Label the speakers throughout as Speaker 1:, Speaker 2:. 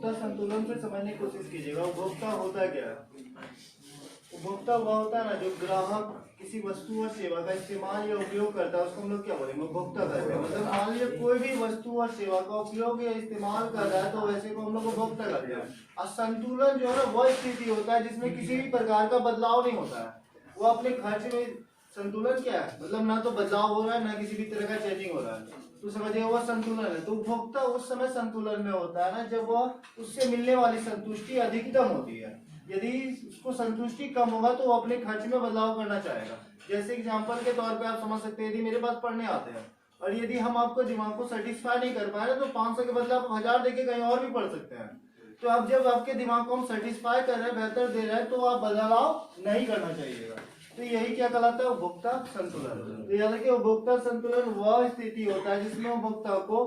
Speaker 1: उपभोक्ता संतुलन से समझने की कोशिश कीजिएगा। उपभोक्ता होता क्या है? उपभोक्ता वह होता है ना जो ग्राहक किसी वस्तु और सेवा का इस्तेमाल या उपयोग करता है, उसको हम लोग क्या बोलेंगे? उपभोक्ता कहते हैं। मतलब मान लीजिए कोई भी वस्तु और सेवा का उपयोग या इस्तेमाल कर रहा है तो वैसे को हम लोग उपभोक्ता कहते हैं। और संतुलन जो है ना वह स्थिति होता है जिसमें किसी भी प्रकार का बदलाव नहीं होता है। वो अपने खर्च में संतुलन क्या है? मतलब ना तो बदलाव हो रहा है ना किसी भी तरह का चेंजिंग हो रहा है, तो समझिए वह संतुलन है। तो उपभोक्ता उस समय संतुलन में होता है ना जब वह उससे मिलने वाली संतुष्टि अधिकतम होती है। यदि उसको संतुष्टि कम होगा तो वो अपने खर्च में बदलाव करना चाहेगा। जैसे एग्जांपल के तौर पे आप समझ सकते हैं, यदि मेरे पास पढ़ने आते हैं और यदि हम आपको दिमाग को सेटिस्फाई नहीं कर पा रहे तो 500 के बदले आप 1000 देके कहीं और भी पढ़ सकते हैं। तो अब जब आपके दिमाग को हम सेटिस्फाई कर रहे हैं, बेहतर दे रहे हैं, तो आप बदलाव नहीं करना चाहिएगा। तो यही क्या कहलाता है? उपभोक्ता संतुलन। तो याद रखिए उपभोक्ता संतुलन वह स्थिति होता है जिसमें उपभोक्ता को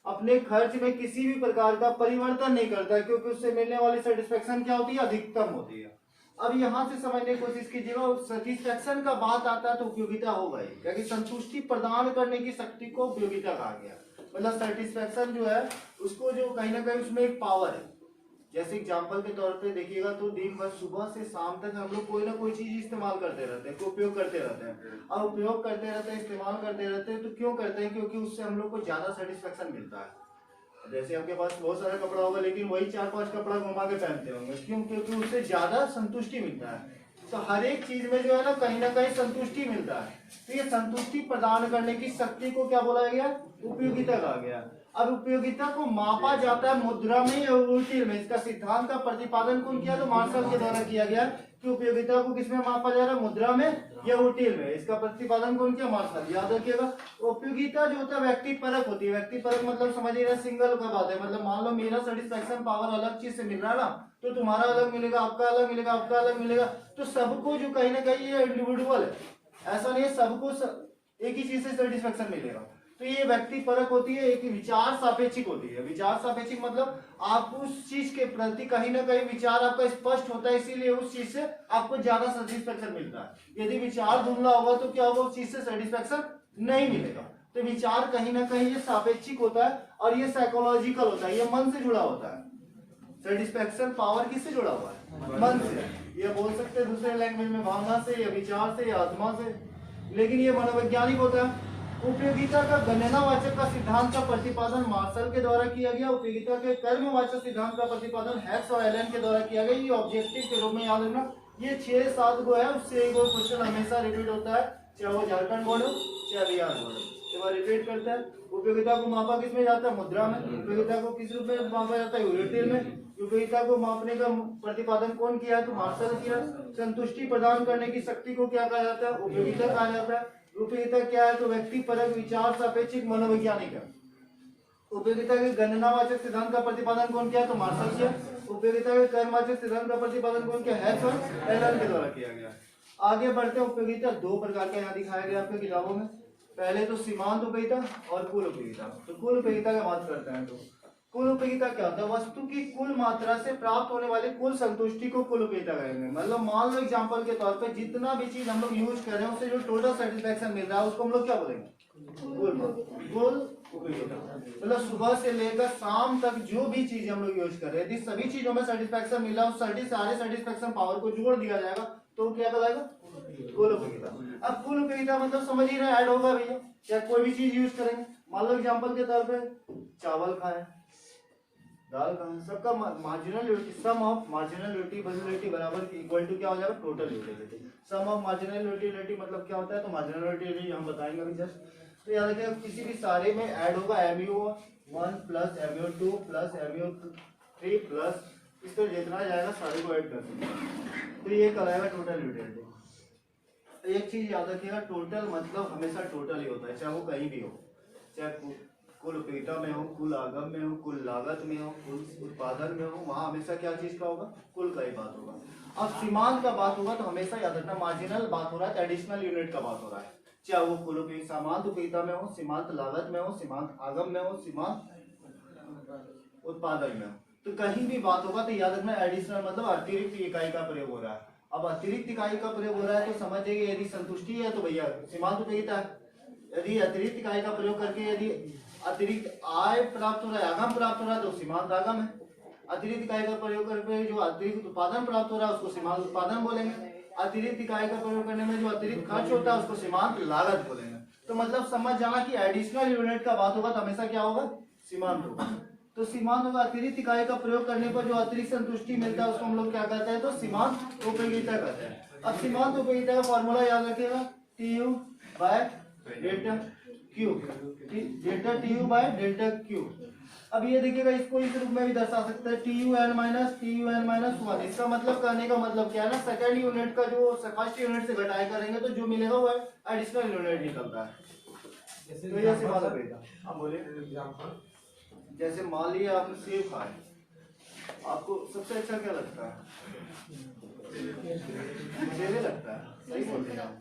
Speaker 1: अपने खर्च में किसी भी प्रकार का परिवर्तन नहीं करता है, क्योंकि उससे मिलने वाली सेटिस्फेक्शन क्या होती है? अधिकतम होती है। अब यहाँ से समझने की कोशिश कीजिएगा, सेटिस्फेक्शन का बात आता है तो उपयोगिता होगा ही, क्योंकि संतुष्टि प्रदान करने की शक्ति को उपयोगिता कहा गया। मतलब सेटिस्फेक्शन जो है उसको जो कहीं ना कहीं उसमें एक पावर है। जैसे एग्जाम्पल के तौर पे देखिएगा तो दिन भर सुबह से शाम तक हम लोग कोई ना कोई चीज इस्तेमाल करते रहते हैं, उपयोग करते रहते हैं। अब उपयोग करते रहते हैं, इस्तेमाल करते रहते हैं, तो क्यों करते हैं? क्योंकि उससे हम लोग को ज्यादा सेटिस्फेक्शन मिलता है। जैसे आपके पास बहुत सारा कपड़ा होगा लेकिन वही 4-5 कपड़ा घुमा के पहनते होंगे, क्यों? क्योंकि उससे ज्यादा संतुष्टि मिलता है। तो हर एक चीज में जो है ना कहीं संतुष्टि मिलता है। तो ये संतुष्टि प्रदान करने की शक्ति को क्या बोला गया? उपयोगिता कहा गया। अब उपयोगिता को मापा जाता है मुद्रा में या ऊर्जा में। इसका सिद्धांत का प्रतिपादन कौन किया? तो मार्शल के द्वारा किया गया कि उपयोगिता को किसमें मापा जा रहा है? मुद्रा में या ऊर्जा में। इसका प्रतिपादन कौन किया? मार्शल। याद रखिएगा उपयोगिता जो होता है व्यक्तिपरक होती है। व्यक्तिपरक मतलब समझिएगा सिंगल का बात है। मतलब मान लो मेरा सेटिस्फेक्शन पावर अलग चीज से मिल रहा है ना, तो तुम्हारा अलग मिलेगा, आपका अलग मिलेगा, आपका अलग मिलेगा। तो सबको जो कहीं ना कहीं ये इंडिविजुअल है, ऐसा नहीं है सबको एक ही चीज से सेटिस्फेक्शन मिलेगा। तो ये व्यक्ति परक होती है। एक विचार सापेक्षिक होती है। विचार सापेक्षिक मतलब आप उस चीज के प्रति कहीं ना कहीं विचार आपका स्पष्ट होता है, इसीलिए उस चीज से आपको ज्यादा सेटिस्फेक्शन मिलता है। यदि विचार धुंधला होगा तो क्या होगा? उस चीज से सेटिस्फेक्शन नहीं मिलेगा। तो विचार कहीं ना कहीं ये सापेक्षिक होता है और ये साइकोलॉजिकल होता है, ये मन से जुड़ा होता है। सेटिस्फेक्शन पावर किससे जुड़ा हुआ है? मन से। ये बोल सकते हैं दूसरे लैंग्वेज में भावना से या विचार से या आत्मा से, लेकिन ये मनोवैज्ञानिक होता है। उपयोगिता का गणनावाचक का सिद्धांत का प्रतिपादन मार्शल के द्वारा किया गया। उपयोगिता के कर्मवाचक सिद्धांत का प्रतिपादन हैक्स और एलन के द्वारा किया गया। ये ऑब्जेक्टिव के रूप में याद रखना। ये 6-7 गो है, उससे एक क्वेश्चन हमेशा रिपीट होता है, चाहे वो झारखंड बोर्ड हो चाहे बिहार बोर्ड हो, एक बार रिपीट करता है। उपयोगिता को मापा किस में जाता है? मुद्रा में। उपयोगिता को किस रूप में मापा जाता है? यूनिट में। उपयोगिता को मापने का प्रतिपादन कौन किया है? तो मार्शल किया। संतुष्टि प्रदान करने की शक्ति को क्या कहा जाता है? उपयोगिता कहा जाता है। उपयोगिता क्या है? तो व्यक्ति परक, विचार सापेक्षिक, मनोवैज्ञानिक है। उपयोगिता के गणनावाचक सिद्धांत का प्रतिपादन कौन किया? तो मार्शल किया। उपयोगिता के कर्मवाचक सिद्धांत का प्रतिपादन कौन किया? हैक्स और एलन के द्वारा किया गया। आगे बढ़ते हैं। उपयोगिता 2 प्रकार का यहाँ दिखाया गया आपके किताबों में। पहले तो सीमांत उपयोगिता और कुल उपयोगिता। तो कुल उपयोगिता का बात करते हैं। तो कुल उपयोगिता क्या होता है? वस्तु की कुल मात्रा से प्राप्त होने वाली कुल संतुष्टि को कुल उपयोगिता कहेंगे। मतलब मान लो एग्जांपल के तौर पे जितना भी चीज हम लोग यूज कर रहे हैं उससे जो टोटल सेटिस्फेक्शन मिल रहा है उसको हम लोग क्या बोलेंगे? कुल उपयोगिता। मतलब सुबह से लेकर शाम तक जो भी चीज हम लोग यूज कर रहे हैं, यदि सभी चीजों में सेटिस्फेक्शन मिला उस सारे सेटिस्फेक्शन पावर को जोड़ दिया जाएगा तो क्या कहलाएगा? कुल उपयोगिता। अब कुल उपयोगिता मतलब समझ ही रहे, ऐड होगा भैया, चाहे कोई भी चीज यूज करेंगे। मान लो एग्जांपल के तौर पे चावल खाएं, दाल खाएं, सबका marginal utility, sum of marginal utility बराबर इक्वल टू क्या हो जाएगा? Total utility. Sum of marginal utility मतलब क्या होता है? तो मार्जिनल यूटिलिटी हम बताएंगे अभी जस्ट। तो याद रखिए किसी भी सारे में ऐड होगा MU1 plus MU2 plus MU3 plus इस तरह जितना जाएगा सारे को ऐड कर सकते हैं, तो ये कहलाएगा टोटल यूटिलिटी। एक चीज याद रखिएगा, टोटल मतलब हमेशा टोटल ही होता है, चाहे वो कहीं भी हो, चाहे कुल उपयोगिता में हो, कुल आगम में हो, कुल लागत में हो, कुल उत्पादन में हो, वहाँ हमेशा क्या चीज का होगा? कुल का ही बात होगा। अब सीमांत का बात होगा तो हमेशा याद रखना मार्जिनल बात हो रहा है, एडिशनल यूनिट का बात हो रहा है, चाहे वो कुल उपयोग सीमांत उपयोगिता में हो, सीमांत लागत में हो, सीमांत आगम में हो, सीमांत उत्पादन में हो, तो कहीं भी बात होगा तो याद रखना एडिशनल मतलब अतिरिक्त इकाई का प्रयोग हो रहा है। अब अतिरिक्त इकाई का प्रयोग हो रहा है तो समझ जाइए यदि संतुष्टि है तो भैया सीमांत उपयोगिता है। यदि अतिरिक्त इकाई का प्रयोग करके यदि अतिरिक्त आय प्राप्त हो रहा है, आगम प्राप्त हो रहा है तो सीमांत आगम है। अतिरिक्त इकाई का प्रयोग करके जो अतिरिक्त उत्पादन प्राप्त हो रहा है उसको सीमांत उत्पादन बोलेंगे। अतिरिक्त इकाई का प्रयोग करने में जो अतिरिक्त खर्च होता है उसको सीमांत लागत बोलेंगे। तो मतलब समझ जाना कि एडिशनल यूनिट का बात होगा तो हमेशा क्या होगा, सीमांत होगा। तो सीमांत होगा अतिरिक्त इकाई का प्रयोग करने पर जो अतिरिक्त संतुष्टि मिलता है उसको हम लोग क्या कहते हैं, तो सीमांत उपयोगिता कहते हैं। अब सीमांत उपयोगिता का फॉर्मूला याद रखिएगा, TU by delta Q, delta TU by delta Q. अब ये देखिएगा इसको इस रूप में भी दर्शा सकते हैं, TUN माइनस 1। इसका मतलब कहने का मतलब क्या है ना, सेकंड यूनिट का जो फर्स्ट यूनिट से घटाई करेंगे तो जो मिलेगा वो एडिशनल यूनिट निकलता है। तो ये सीमांत उपयोगिता। अब बोलिए, जैसे मान लिया आपने सेब खाए, आपको सबसे अच्छा क्या लगता है, सेब लगता है, सही बोलते हैं आप।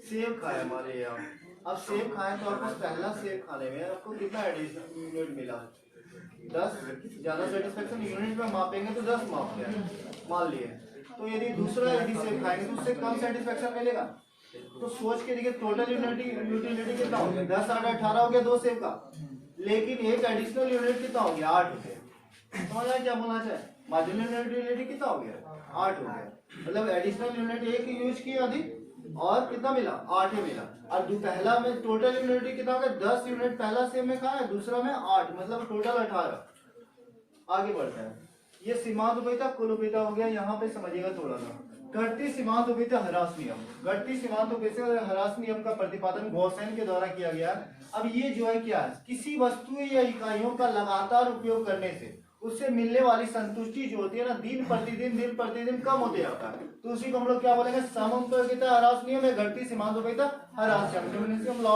Speaker 1: सेब खाया मान लिया आप, अब सेब खाए तो आपको पहला सेब खाने में आपको कितना एडिशनल यूनिट मिला, 10। ज्यादा सेटिस्फेक्शन यूनिट में मापेंगे तो 10 माप गया मान लिए। तो यदि दूसरा यदि सेब खाएंगे तो उससे कम सेटिस्फेक्शन मिलेगा। तो सोच के देखिए टोटल यूटिलिटी कितना हो गया, 10 8 18 हो गया 2 सेब का, लेकिन एक एडिशनल यूनिट कितना हो गया, 8 हो गया। समझ क्या बोलना चाहिए, मार्जिनल यूटिलिटी कितना हो गया, 8 हो गया। मतलब एडिशनल यूनिट एक यूज किया अधिक और कितना मिला, 8 ही मिला। और पहला में टोटल यूनिट कितना हो गया, 10 यूनिट पहला सेब में खाया, दूसरा में 8, मतलब टोटल 18। आगे बढ़ता है, ये सीमांत उपयोगिता कुल उपयोगिता हो गया। यहाँ पे समझिएगा थोड़ा सा, घटती सीमांत उपयोगिता ह्रास नियम। घटती सीमांत उपयोगिता ह्रास नियम का प्रतिपादन गॉसेन के द्वारा किया गया। अब ये जो है क्या है, किसी वस्तु या इकाइयों का लगातार उपयोग करने से उससे मिलने वाली संतुष्टि जो होती है ना, दिन प्रतिदिन कम होते जाता है। तो उसी को हम लोग क्या बोलेंगे, समउपयोगिता ह्रास नियम या घटती सीमांत उपयोगिता ह्रास नियम। लॉ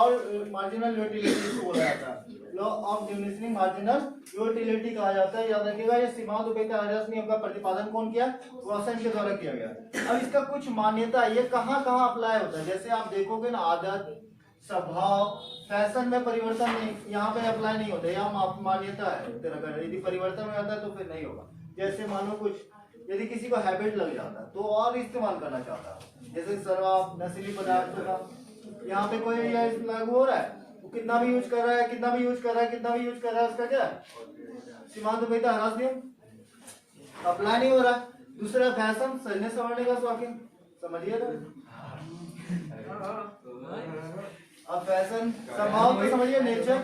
Speaker 1: मार्जिनल यूटिलिटी को बोला जाता है, law of diminishing marginal utility कहा जाता है। याद रखिएगा, ये सीमांत उपयोगिता ह्रास नियम का प्रतिपादन कौन किया, गॉसेन के द्वारा किया गया। अब इसका कुछ मान्यता, ये कहाँ कहाँ अप्लाई होता है, जैसे आप देखोगे ना, आदत, स्वभाव, फैशन में परिवर्तन नहीं, यहाँ पे अप्लाई नहीं होता, यहाँ मान्यता है तरह का। यदि परिवर्तन हो जाता है तो फिर नहीं होगा। जैसे मानो कुछ यदि किसी को हैबिट लग जाता है तो और इस्तेमाल करना चाहता है, जैसे शराब, नशीली पदार्थों का, यहाँ पे कोई लागू हो रहा है, वो कितना भी यूज कर रहा है, कितना भी यूज कर रहा है, उसका क्या है, सीमांत उपयोगिता ह्रास नियम अप्लाई नहीं हो रहा है। दूसरा फैशन, सजने संवरने का शौकीन, समझिएगा। अब फैशन, स्वभाव तो समझिए नेचर,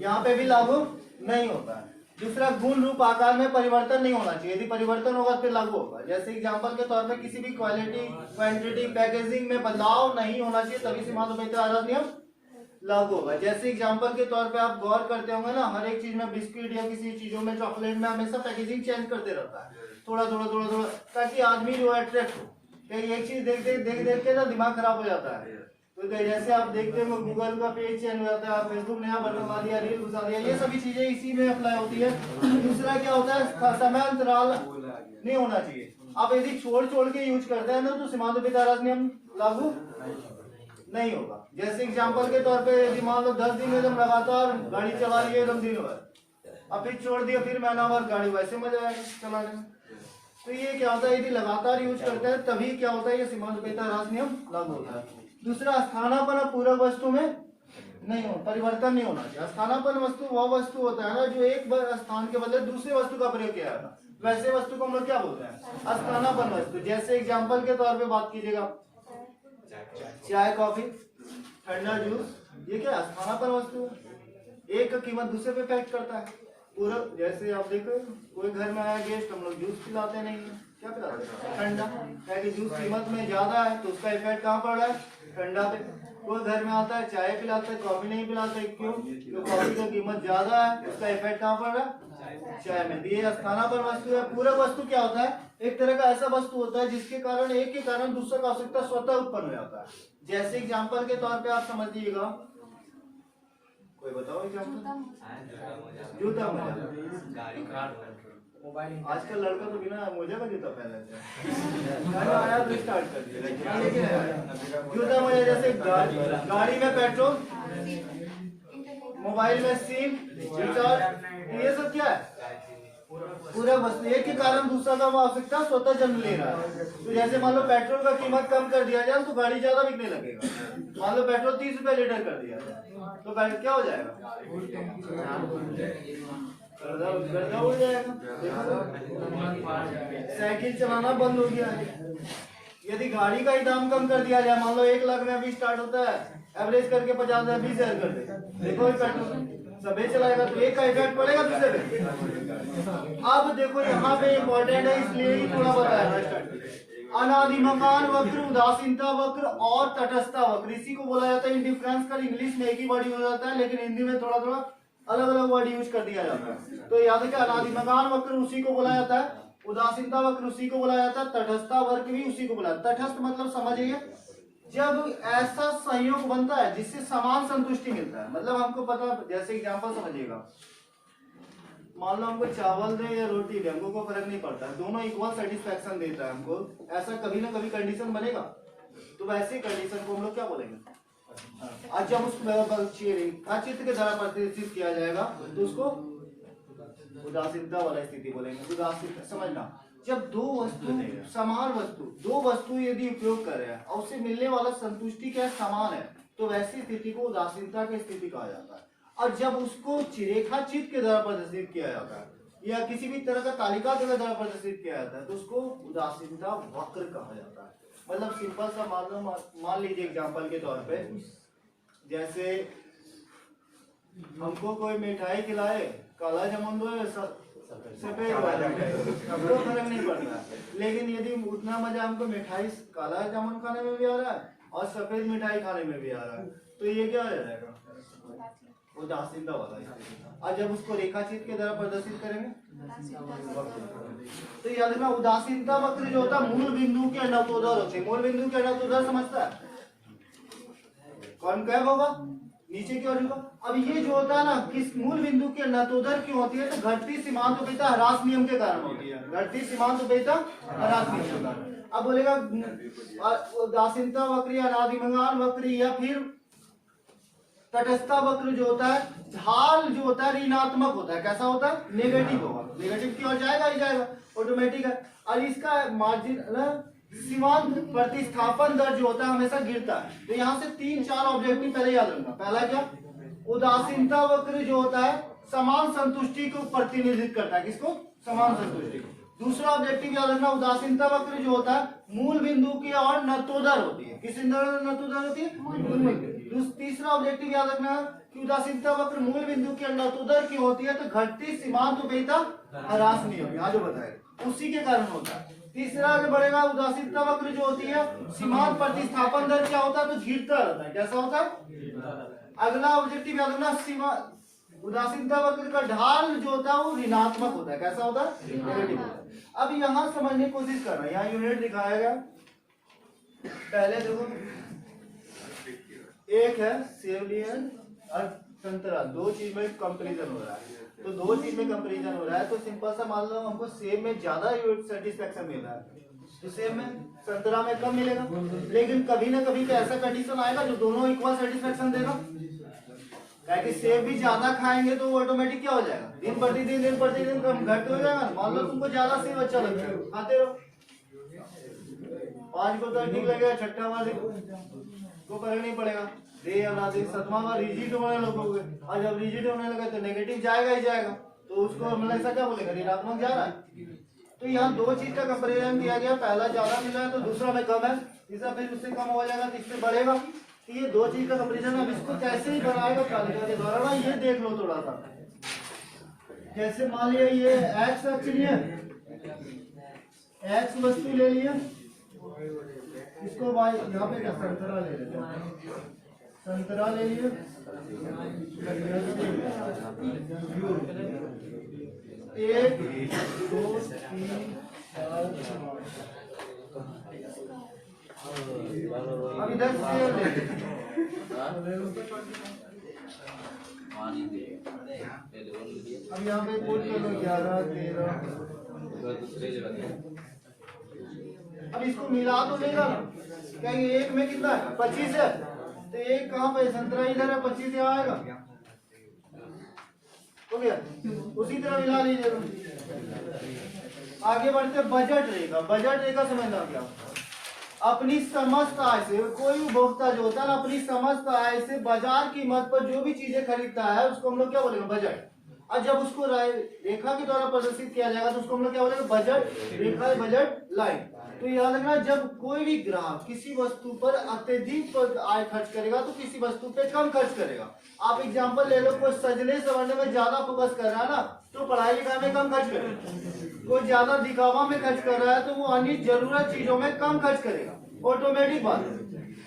Speaker 1: यहाँ पे भी लागू नहीं होता है। दूसरा, गुण रूप आकार में परिवर्तन नहीं होना चाहिए, यदि परिवर्तन होगा फिर लागू होगा। जैसे एग्जांपल के तौर पे किसी भी क्वालिटी, क्वांटिटी, पैकेजिंग में बदलाव नहीं होना चाहिए, तभी सीमांत उपयोगिता ह्रास नियम लागू होगा। जैसे एग्जांपल के तौर पे आप गौर करते होंगे ना, हर एक चीज में, बिस्किट या किसी चीजों में, चॉकलेट में हमेशा पैकेजिंग चेंज करते रहता है, थोड़ा थोड़ा, ताकि आदमी जो है अट्रैक्ट हो। एक चीज देख के ना दिमाग खराब हो जाता है। तो जैसे आप देखते हो गूगल का पेज चेंज हो जाता है, फेसबुक नया बटन ला दिया, रील घुसा दिया, ये सभी चीजें इसी में अप्लाई होती है। दूसरा क्या होता है, समय अंतराल नहीं होना चाहिए। आप यदि छोड़ के यूज करते हैं ना तो सीमांत उपयोगिता ह्रास नियम लागू नहीं होगा। जैसे एग्जांपल के तौर पे यदि मान लो 10 दिन एकदम लगातार गाड़ी चला रही है एकदम दिन भर, अब फिर छोड़ दिया, फिर महीना भर गाड़ी वैसे मजा आएगा चलाने में। तो ये क्या होता है, यदि लगातार यूज करते हैं तभी क्या होता है, ये सीमांत उपयोगिता ह्रास नियम लागू होता है। दूसरा, स्थानापन्न पूरक वस्तु में नहीं हो, परिवर्तन नहीं होना चाहिए। स्थानापन्न वस्तु वह वस्तु होता है ना जो एक स्थान के बदले दूसरे वस्तु का प्रयोग किया जाता है, वैसे वस्तु को हम लोग क्या बोलते हैं, स्थानापन्न वस्तु। जैसे एग्जांपल के तौर पे बात कीजिएगा, चाय, कॉफी, ठंडा जूस, ये क्या स्थानापन्न वस्तु है, एक का कीमत दूसरे पे इफेक्ट करता है। पूरक, जैसे आप देखो कोई घर में आया गेस्ट, हम लोग जूस पिलाते नहीं है, क्या पिलाते हैं, ठंडा, क्या कि जूस कीमत में ज्यादा है तो उसका इफेक्ट कहाँ पड़ रहा है, ठंडा पे। कोई घर में आता है चाय पिलाते हैं, कॉफी नहीं पिलाते, क्यों, तो कॉफी की कीमत ज्यादा है, उसका इफेक्ट कहाँ पड़ रहा है, चाय में। ये स्थानापन्न वस्तु है। पूरक वस्तु क्या होता है, एक तरह का ऐसा वस्तु होता है जिसके कारण एक के कारण दूसरे का आवश्यकता स्वतः उत्पन्न हो जाता है। जैसे एग्जाम्पल के तौर पे आप समझिएगा, कोई बताओ एग्जाम्पल, जूता मोजा, आजकल लड़का तो बिना मोजा का जूता पहन लेते हैं, आया तो स्टार्ट कर दिया जूता मोजा। जैसे गाड़ी में पेट्रोल, मोबाइल में सिम, रिचार्ज, ये सब क्या है, पूरा वस्तु एक के कारण दूसरा का आवश्यकता स्वतः जन्म ले रहा है। तो जैसे मान लो पेट्रोल का कीमत कम कर दिया जाए तो गाड़ी ज्यादा बिकने लगेगा। मान लो पेट्रोल 30 रुपए लीटर कर दिया जाए तो क्या हो जाएगा, गर्दा उड़ जाएगा। साइकिल चलाना बंद हो गया है। यदि गाड़ी का ही दाम कम कर दिया जाए, मान लो 1 लाख में अभी स्टार्ट होता है, एवरेज करके 50,000 20,000 कर दे, देखो ये पेट्रोल सभी चलाएगा तो एक का इफेक्ट पड़ेगा दूसरे पे। अब देखो यहाँ पे इम्पोर्टेंट है, इसलिए ही थोड़ा बताया। अनादि मकान वक्र, उदासीनता वक्र और तटस्थता वक्र, इसी को बोला जाता है इंडिफरेंस का। इंग्लिश में एक ही वर्ड यूज होता है, लेकिन हिंदी में थोड़ा थोड़ा अलग अलग वर्ड यूज कर दिया जाता है। तो याद रखिए, अनादि मकान वक्र उसी को बोला जाता है, उदासीनता वक्र उसी को बोला जाता है, तटस्थता वक्र भी उसी को बोला जाता है। तटस्थ मतलब समझिए, जब ऐसा संयोग बनता है जिससे समान संतुष्टि मिलता है। मतलब हमको पता, जैसे एग्जांपल समझिएगा, मान लो हमको चावल दे या रोटी दे, हमको कोई फर्क नहीं पड़ता है, दोनों इक्वल सेटिस्फैक्शन देता है हमको। ऐसा कभी ना कभी कंडीशन बनेगा, तो वैसे कंडीशन को हम लोग क्या बोलेंगे? आज जब उसको चित्त के द्वारा प्रतिष्ठित किया जाएगा तो उसको उदासीनता वाला स्थिति बोलेंगे। उदासीन समझना, जब दो वस्तु समान वस्तु, दो वस्तु यदि उपयोग कर रहे हैं और उससे मिलने वाला संतुष्टि क्या समान है, तो वैसी स्थिति को उदासीनता की स्थिति कहा जाता है। और जब उसको रेखा चित्त के द्वारा प्रदर्शित किया जाता है या किसी भी तरह का तालिका के द्वारा प्रदर्शित किया जाता है, तो उसको उदासीनता वक्र कहा जाता है। मतलब सिंपल सा मान लीजिए एग्जाम्पल के तौर पे, जैसे हमको कोई मिठाई खिलाए, काला जामुन दो या सफेद हमको फर्क नहीं पड़ता है, लेकिन यदि उतना मजा हमको मिठाई काला जामुन खाने में भी आ रहा है और सफेद मिठाई खाने में भी आ रहा है, तो ये क्या हो जाएगा? उदासीनता वाला। और जब उसको रेखाचित्र के द्वारा प्रदर्शित करेंगे तो याद रखना, उदासीनता वक्र जो होता है मूल बिंदु के अनंतोदर होते हैं। मूल बिंदु के अनंतोदर समझता है कौन क्या होगा? नीचे की ओर होगा। अब ये जो होता है ना, किस मूल बिंदु के अनंतोदर क्यों होती है? तो घटती सीमांत उपेक्षा ह्रास नियम के कारण होती है। घटती सीमांत उपेक्षा ह्रास नियम के कारण। अब बोलेगा उदासीनता वक्र, अनादि मकान वक्र या फिर तटस्थता वक्र जो होता है, ढाल जो होता है ऋणात्मक होता है। कैसा होता है? नेगेटिव होगा। नेगेटिव की ओर जाएगा ही जाएगा, ऑटोमेटिक है। और इसका मार्जिन सीमांत प्रतिस्थापन दर जो होता है हमेशा गिरता है। तो यहाँ से 3-4 ऑब्जेक्टिव पहले याद रखना। पहला क्या? उदासीनता वक्र जो होता है समान संतुष्टि को प्रतिनिधित्व करता है। किसको? समान संतुष्टि। दूसरा ऑब्जेक्टिव याद रखना, उदासीनता वक्र जो होता है मूल बिंदु की ओर नतोदर होती है। किस नतोदर होती है? तीसरा ऑब्जेक्टिव याद रखना कि उदासीनता वक्र मूल बिंदु के नतोदर की होती है, तो घटती सीमांत उपेक्षा ह्रास नियम यहाँ जो बताया उसी के कारण होता है। तीसरा आगे बढ़ेगा, उदासीनता वक्र जो होती है सीमांत प्रतिस्थापन दर क्या होता है? तो गिरता रहता है। कैसा होता है? अगला ऑब्जेक्टिव याद रखना, सीमा उदासीनता वक्र का ढाल जो होता है वो ऋणात्मक होता है। कैसा होता है? नेगेटिव होता है। अब यहाँ समझने की कोशिश करना, यहाँ यूनिट दिखाया गया। पहले देखो, एक है सेब लियन और संतरा, दो चीज में कंपैरिजन हो रहा है। तो दो चीज में कंपैरिजन हो रहा है, तो सिंपल सा मान लो हमको सेब में ज्यादा सेटिस्फेक्शन मिल रहा है, तो सेब में संतरा में कम मिलेगा। लेकिन कभी ना कभी तो ऐसा कंडीशन आएगा जो दोनों इक्वल सेटिस्फेक्शन देगा। कि सेब भी ज्यादा खाएंगे तो ऑटोमेटिक क्या हो जाएगा? दिन प्रतिदिन कम घट हो जाएगा। मान लो तुमको ज्यादा सेब अच्छा लगता है, खाते रहो, 5 को तो ठीक लगेगा, छठा वाले को फर्क नहीं पड़ेगा। दे या ना दे, सतवां वाला रिजिड होने लगोगे, और जब रिजिड होने लगा तो नेगेटिव जाएगा ही जाएगा, तो उसको मतलब ऐसा क्या बोलेगा? ऋणात्मक जा रहा है। तो यहाँ दो चीज का कंपेरिजन दिया गया, पहला ज्यादा मिला है तो दूसरा में कम है, तीसरा फिर उससे कम हो जाएगा तो इससे बढ़ेगा। तो ये दो चीज का कंपेरिजन। अब इसको कैसे ही बनाएगा तालिका के द्वारा ना, ये देख लो थोड़ा सा। जैसे मान लिया ये एक्स अक्ष है, एक्स वस्तु ले लिया, इसको वाई यहाँ पे क्या संतरा ले लेते हैं, संतरा ले लिया, एक 2 3 4 अब इधर से अब यहाँ पे कोड कर लो 11 13। अब इसको मिला तो लेगा ना, क्या ये एक में कितना है? 25 है, तो एक कहाँ पे? संतरा इधर है, 25 यहाँ आएगा, हो गया। उसी तरह मिला लीजिए। आगे बढ़ते बजट रेखा। बजट रेखा समझना क्या? अपनी समस्त आय से कोई उपभोक्ता जो होता है ना, अपनी समस्त आय से बाजार कीमत पर जो भी चीजें खरीदता है उसको हम लोग क्या बोलेंगे? बजट। और जब उसको रेखा के द्वारा प्रदर्शित किया जाएगा तो उसको हम लोग क्या बोलेंगे, बजट रेखा या बजट लाइन। तो याद रखना, जब कोई भी ग्राहक किसी वस्तु पर अत्यधिक आय खर्च करेगा तो किसी वस्तु पे कम खर्च करेगा। आप एग्जांपल ले लो, कोई सजने संवरने में ज्यादा फोकस कर रहा है ना तो पढ़ाई लिखाई में कम खर्च करेगा। कोई ज्यादा दिखावा में खर्च कर रहा है तो वो अन्य जरूरत चीजों में कम खर्च करेगा, ऑटोमेटिक बात है।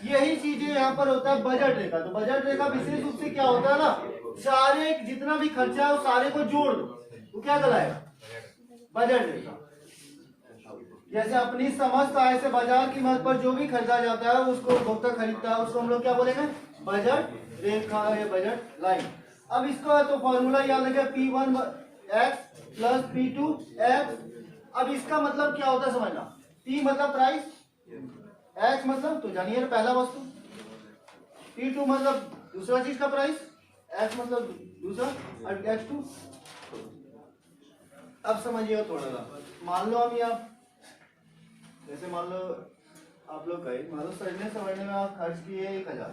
Speaker 1: यही चीजें यहाँ पर होता है बजट रेखा। तो बजट रेखा विशेष रूप से क्या होता है ना, सारे जितना भी खर्चा है वो सारे को जोड़ दो तो क्या कहलाएगा, बजट रेखा। जैसे अपनी समस्त आय से बाजार कीमत पर जो भी खरीदा जाता है उसको उपभोक्ता खरीदता है, उसको हम लोग क्या बोलेंगे, बजट रेखा या बजट लाइन। अब इसका तो फॉर्मूला याद रखें, P1x प्लस P2x। अब इसका मतलब क्या होता है समझना, P मतलब प्राइस, X मतलब तो जानिए पहला वस्तु, P2 मतलब दूसरा चीज का प्राइस, X मतलब दूसरा और X2। अब समझिएगा थोड़ा सा, मान लो हम यहाँ जैसे मान लो आप लोग गए, मान लो सजने संवरने में आप खर्च किए 1000,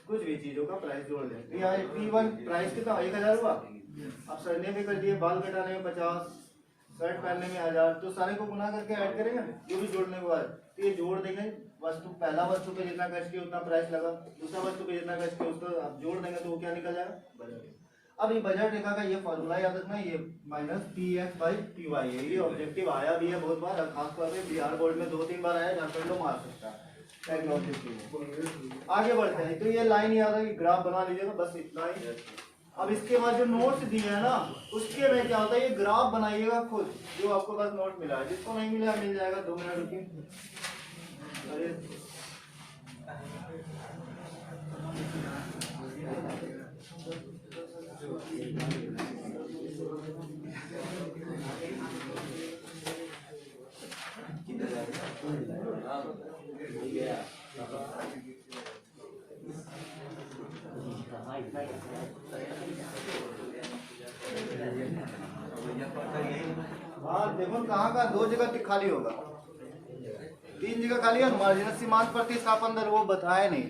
Speaker 1: कुछ भी चीजों का प्राइस जोड़ दें तो यहाँ P1 प्राइस कितना 1000 हुआ। अब सजने पे कर दिए, बाल कटाने में 50, शर्ट पहनने में 1000, तो सारे को गुना करके ऐड करेंगे जो भी जोड़ने के बाद, तो ये जोड़ देंगे। वस्तु पहला वस्तु पे जितना खर्च किया उतना प्राइस लगा, दूसरा वस्तु पे जितना खर्च किया उसको आप जोड़ देंगे तो वो क्या निकल जाएगा, बजट। अब ये बजट रेखा का ये फॉर्मूला याद रखना, ये माइनस PX/PY है। ये ऑब्जेक्टिव आया भी है बहुत बार, खासतौर पे बिहार बोर्ड में 2-3 बार आया, झारखंड में मार सकता है। आगे बढ़ते हैं, तो ये लाइन याद है, ग्राफ बना लीजिएगा, बस इतना ही। अब इसके बाद जो नोट्स दिए हैं ना उसके में क्या होता है, ये ग्राफ बनाइएगा खुद, जो आपको पास नोट मिला है। जिसको नहीं मिला मिल जाएगा, 2 मिनट रुकिए। अरे हाँ देखो कहाँ 2 जगह खाली होगा, 3 जगह खाली है, मार्जिनल सीमांत प्रतिस्थापन दर वो बताया नहीं।